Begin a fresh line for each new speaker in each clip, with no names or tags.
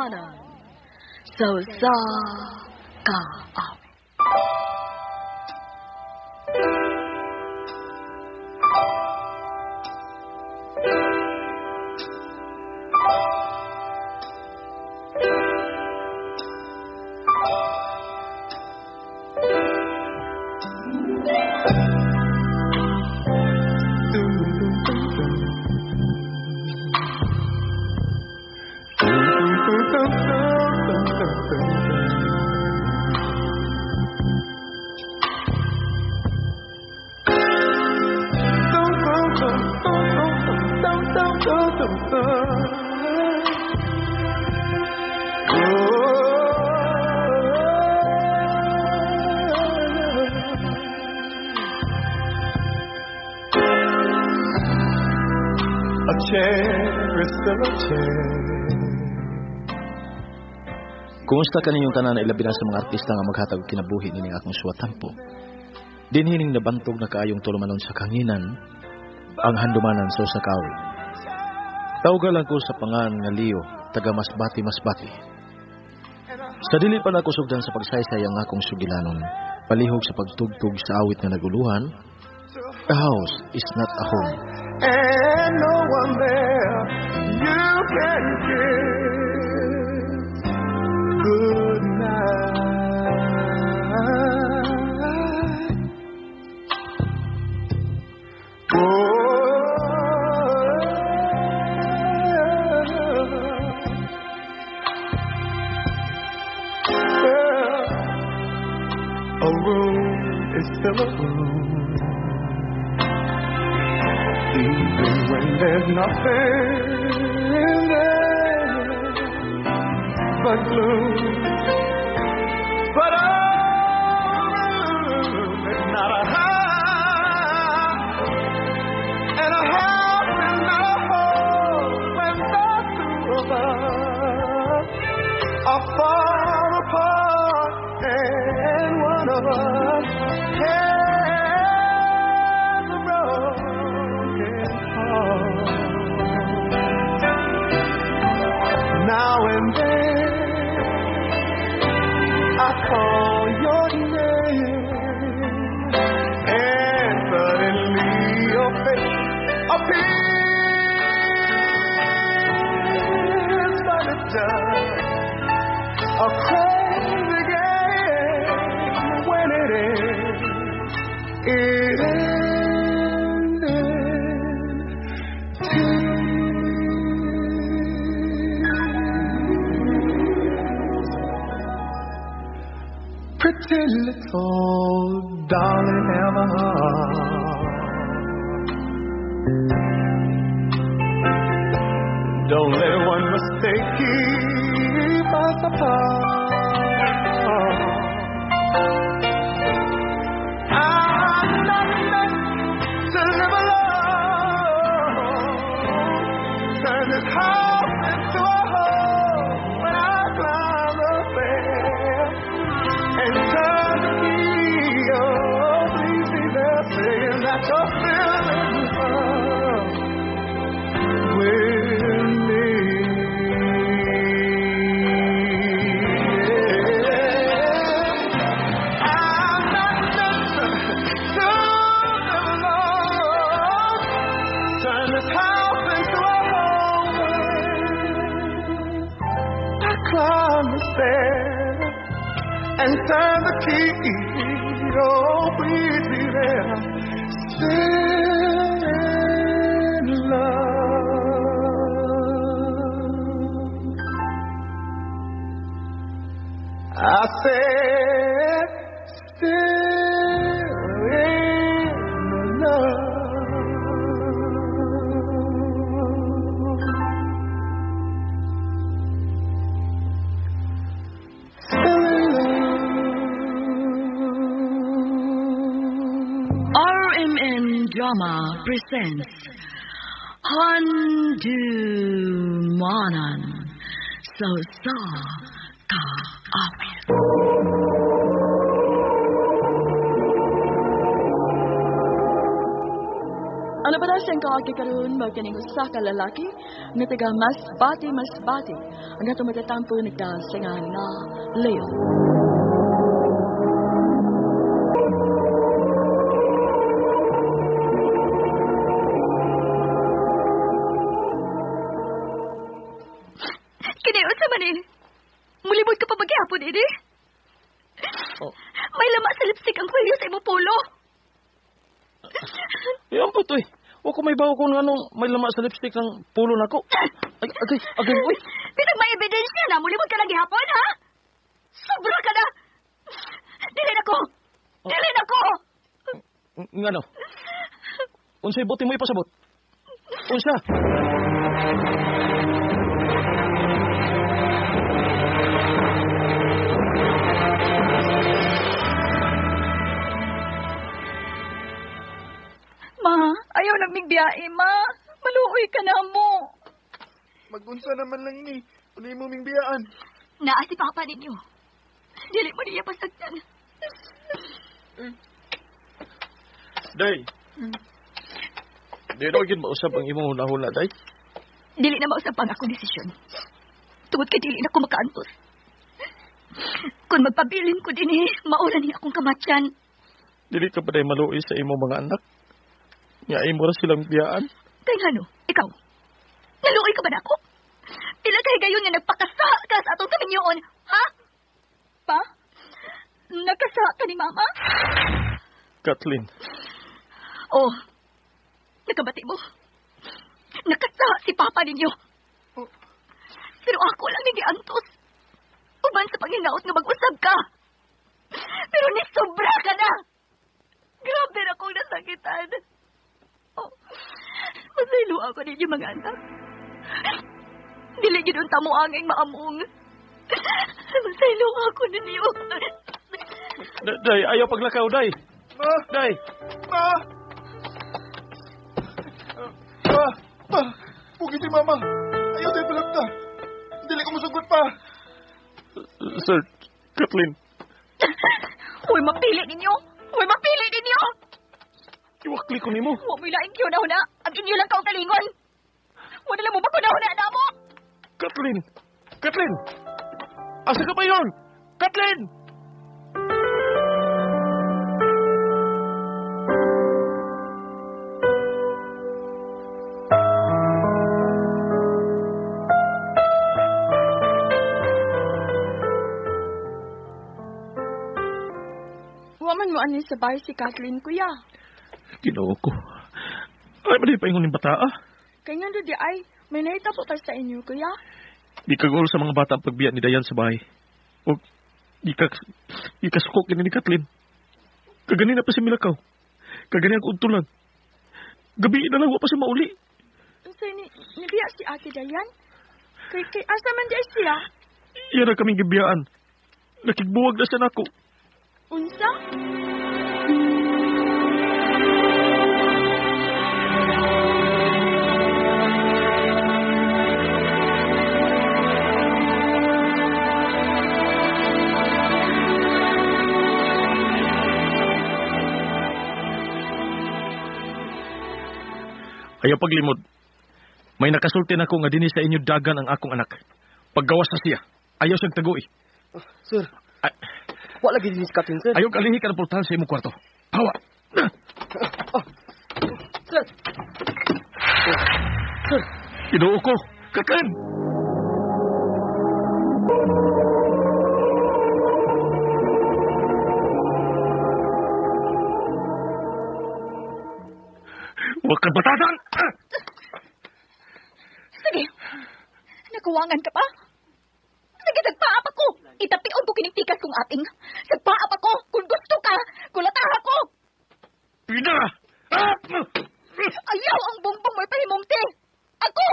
handumanan. So sa kaawit.
A chair is still a chair.
Kumusta ka ninyong tanan na ilabi na sa mga artista nga maghatag kinabuhi nining akong suwatampo? Dinhining nabantog na kaayong tulumanon sa kanginan ang handumanan sa usakawi. Tawgal ako sa pangan nga Leo, taga Masbati. Sa dili pa na ako sugdan sa pagsaysay ang akong sugilanon, palihog sa pagtugtog sa awit nga naguluhan, a house is not a home.
And no one there you can kiss good night. A room is still a room. Even when there's nothing there but gloom. But a room is not a house, and a house is not a home when the two of us are far apart, and one of us has a broken heart. Now and then I call your name, and suddenly your face appears, but it's just a crazy game. When it ends, it ended. Pretty little darling Emma, don't let one mistake keep us apart. I'm not meant to live alone. Turn this house into a home when I climb the stairs and turn the key. Oh, please be there saying that you're still in love with me. I'm not meant to live alone. Turn this house into a home. I climb the stairs and turn the key. Oh, please be there, still in love. I said, still in love. Still in
RMN Drama presents Handumanan So Sa Kaawit. Ano ba na siyang ang kaagi karon magkaning usa ka lalaki nga taga Masbate. Ang ato matatampo nagdasingan nga Leo.
Kinayon sa man Mulimod ka pa maghihapon, ini?
Oh.
May lama sa lipstick ang kwelyo sa imong polo.
Yan po to eh. O kung may bago ko ng may lama sa lipstick ng pulo na ko. Agay, uy.
Pinag may ebidensya na, mulimod ka lang gihapon, ha? Sobra ka na! Dili na ko! Dili na ko!
Ngano? Unsay bote mo ipasabot? Unsa?
Ma, ayaw nagmigbiyae, ma. Maluoy ka na mo.
Magunsa naman lang ini. Uli mo ming biyaan.
Naa si Papa ninyo. Dili mo niya pasagdan.
Day. Di na gid mausap ang imong huna-huna, day.
Dili na mausap ang akong desisyon. Tungod kay dili na ko makaantos. Kung magpabilin ko din mauna ni akong kamatyan.
Dili ka pa day maluoy sa imong mga anak. Nga imo ra silang biyaan.
Kay ano, ikaw? Naluoy ka ba na ako? Pila kay gayon nga nagpakasa ka sa atong kaminyoon, ha? Pa? Nagkasa ka ni Mama?
Kathleen.
Oh, nakabati mo. Nakasa si Papa ninyo. Pero ako lang hindi antos. Uban sa panginaot nga mag-usab ka. Pero nisobra ka na. Grabe na akong nasakitan. Oh, masaylo ako ninyo mga anak. Dili gid unta mo angay maamong. Masaylo ako ninyo.
Day, ayaw paglakaw, day.
Ma!
Day.
Ma! Pa! Pugi si Mama. Ayaw tayo palagta. Dili ko masugot pa.
Sir, Kathleen.
Huwag mapili ninyo. Huwag mapili ninyo.
Iwakli ko nimo.
Huwag mo ilaing kiyo na huna. Ang inyo lang kaong kalingon. Wala lang mo ba ko na huna na mo?
Kathleen! Kathleen! Asa ka ba yun? Kathleen!
Waman mo ani sa bahay si Kathleen, kuya.
Ginoo ko. Ay, mali pa yung bata, ah.
Kaya nga doon di ay, may naita po pa sa inyo, kuya.
Di kagol sa mga bata ang pagbiyan ni Dayan sa bahay. O, di kasukok ni Kathleen. Kagani na pa si Milakaw. Kagani ang untulan. Gabi na lang, wa pa siya mauli.
Unsay nibiya si Ate Dayan? Kay asa man di siya?
Iyan na kaming gibiyaan. Nakigbuwag na siya nako.
Unsa?
Ayaw paglimod. May nakasulti na ko nga dinhi sa inyo dagan ang akong anak. Paggawas na siya. Ayaw siyang taguy.
Sir,
Ay,
wala gid ni si Kathleen, sir.
ayaw kalihi ka ng pultahan sa imong kwarto. Hawa!
Sir. Sir.
Ginoo ko! Kathleen! Huwag kang batasan!
Sige. Nakuwangan ka pa? Sige, sagpaap ako. Itapion ko kining tikas kong ating. Sagpaap ako. Kung gusto ka, kulataha ko.
Pina! Ah!
Ayaw ang bongbong mo'y pahimungti. Ako!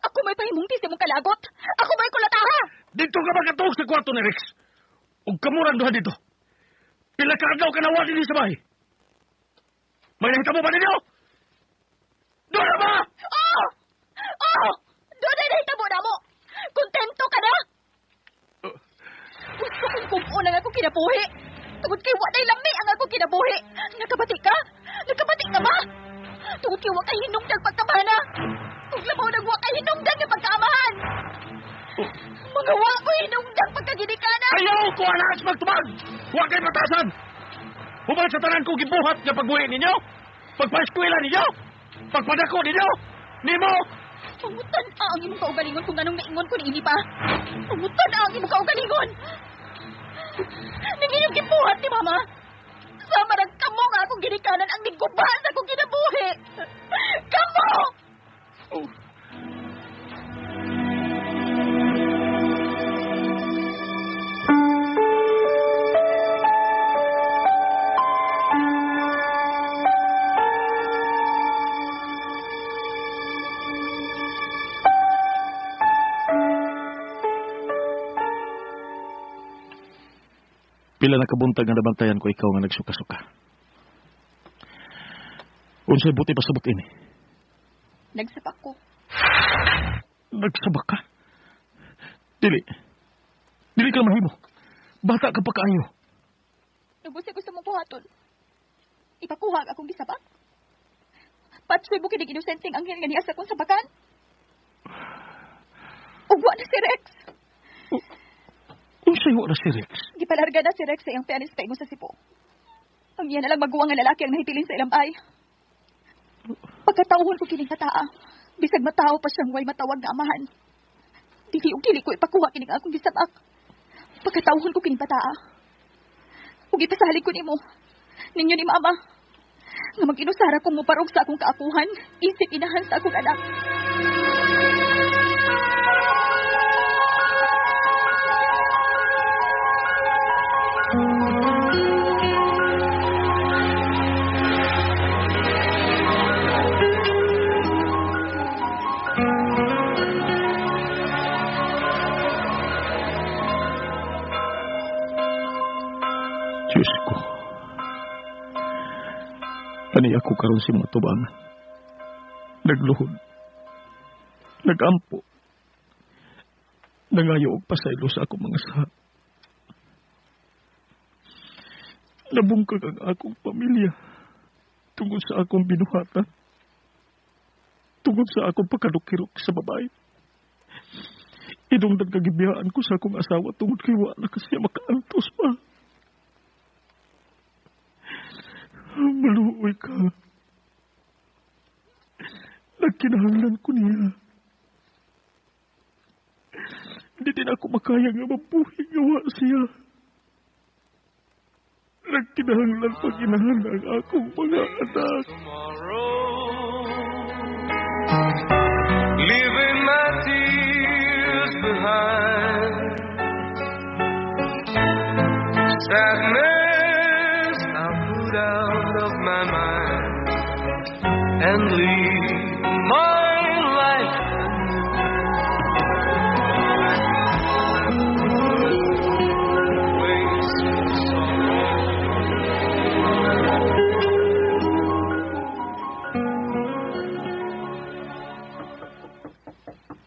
Ako mo'y pahimungti sa mong kalagot. Ako mo'y kulataha.
Dito ka magkatuog sa kwarto ni Rex. Huwag ka murang duha dito. Pila ka adlaw ka nawa din sa bahay. May nakita mo ba ninyo? Doon na ba?
Oh! Oh! Doon ay nahitabo na mo. Kontento ka na? Gusto kong kumpo lang ako kinabuhi. Tungod kay waday lami ang ako kinabuhi. Nakabati ka? Nakabati ka ba? Tungod kay wa kay hinungdan pagkamana. Ug labaw nang wa kay hinungdan nga pagkaamahan. Mga wa ko hinungdan pagkaginikanan.
Ayaw ko alas magtumag! Huwag kayo matasan! Human sa tanan ko gibuhat nga pagbuhi ninyo! Pagpa-eskwela ninyo! Pagpadako ninyo! Nimo!
Pangutan ang imong kaugalingon kung anong naingon ko ni ini pa. Pangutan ang imong kaugalingon. Nang inyong gibuhat ni Mama. Sama ng kamo nga akong ginikanan ang nigubahan sa akong ginabuhi. Kamo!
Oh. Pila na kabuntag nga nabantayan ko ikaw nga nagsuka-suka. Unsay buti pasabot ini?
Nagsapak ko.
Nagsabak ka? Dili ka mahimo. Bata ka pa kaayo.
Nagbusi gusto mong buhaton. Ipakuha akong gisabak. Patsoy mo kinig inosenteng anghel nga niya sa kong sabakan. Ugwa na si Rex.
Unsay wa na si Rex?
Gipalarga na si Rex sa iyang pianist pa ingon sa sipo. Ang iya na lang maguwang nga lalaki ang nahitilin sa ilang ay. Pagkatauhon ko kining kataa, bisag mataw pa siyang way matawag nga amahan. Dili ko ipakuha kining akong gisabak. Pagkatauhon ko kining kataa. Ug ipasalig ko nimo. Ninyo ni Mama. Nga mag-inusara kong muparog sa akong kaapuhan, isip inahan sa akong anak.
Diyos ko. Ani ako karon si mga tubangan. Nagluhod. Nagampo. Nangayo og pasaylo sa akong mga saha. Nabungkag ang akong pamilya tungod sa akong binuhatan. Tungod sa akong pagkadukirok sa babae. Idong nagkagibiyaan ko sa akong asawa tungod kay wa na kasi makaantos pa. Maluoy ka. Nagkinahanglan ko niya. Hindi din ako makaya nga mabuhi gawa siya. Nagkinahanglan pag-inahan ang akong mga anak.
Leaving my tears behind. Sadness I'll put out of my mind and leave my life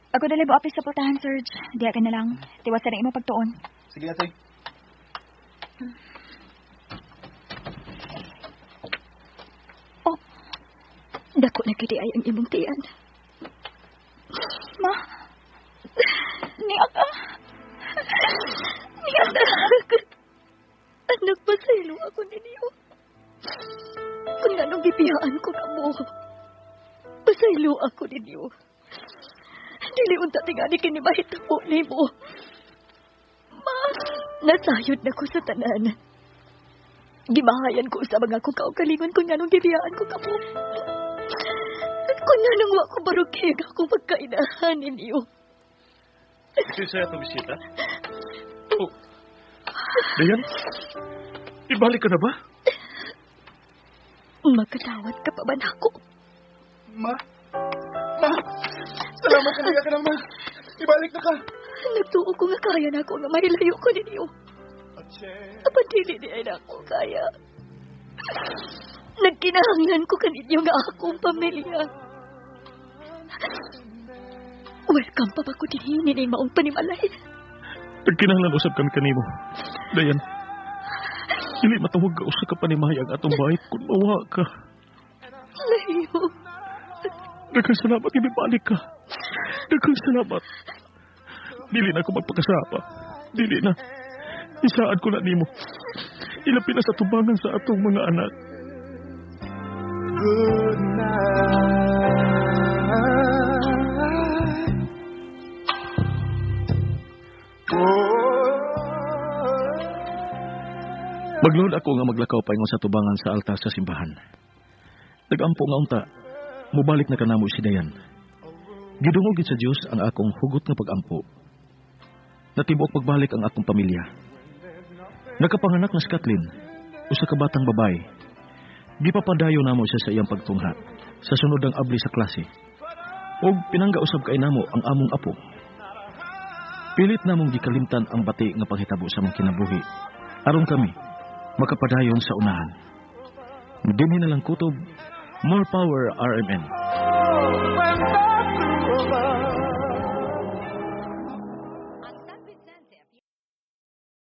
Ako dali mo apis sa putahan, Serge. Diya ka na lang. Tiwasan na imo pagtuon.
Sige, ate.
Oh, dako na kiti ay ang imong tiyan. Ma, niya ka. Niya ka. Anak, pasaylo ako ninyo. Kung anong gipiyaan ko na mo, pasaylo ako ninyo. Dili unta tingani kini mahitabo nimo. Ma, nasayod na ko sa tanan. Gimahayan ko sa mga kong kaugalingon kung anong gibiyaan ko kamo. At kung anong wa ko barugig ako magkainahan ninyo.
Ito sa'yo itong bisita? Oh. Dayan, ibalik ka na ba?
Magkatawad ka pa ba na ako?
Ma! Salamat ka ka naman. Ibalik na ka.
Nagtuo ko nga kaya na ako nga mahilayo ko ninyo. Apa dili di ay na ako kaya. Nagkinahanglan ko kaninyo nga akong pamilya. Welcome pa ba ko din ni maong panimalay?
Nagkinahanglan usap kami kanimo. Dayan, dili matawag ka usa ka panimahayag atong bahay kung mawa ka.
Layo.
Daghang salamat, ibibalik ka. Daghang salamat. Dili na ako magpakasapa. Dili na. Isaad ko na nimo. Ilapin na sa tubangan sa atong mga anak.
Good night.
Maglood ako nga maglakaw paingon sa tubangan sa altar sa simbahan. Nag-ampo nga unta, mubalik na kanamo si Dayan. Gidungog sa Dios ang akong hugot nga pag-ampo. Natibok pagbalik ang akong pamilya. Nakapanganak na si Kathleen, usa ka batang babae. Gipapadayo namo siya sa iyang pagtungha sa sunod ang abli sa klase. Og pinanggausab kay namo ang among apo. Pilit namong gikalimtan ang bati nga paghitabo sa among kinabuhi. Aron kami makapadayon sa unahan. Dinhi na lang kutob, more power RMN.
When the two of us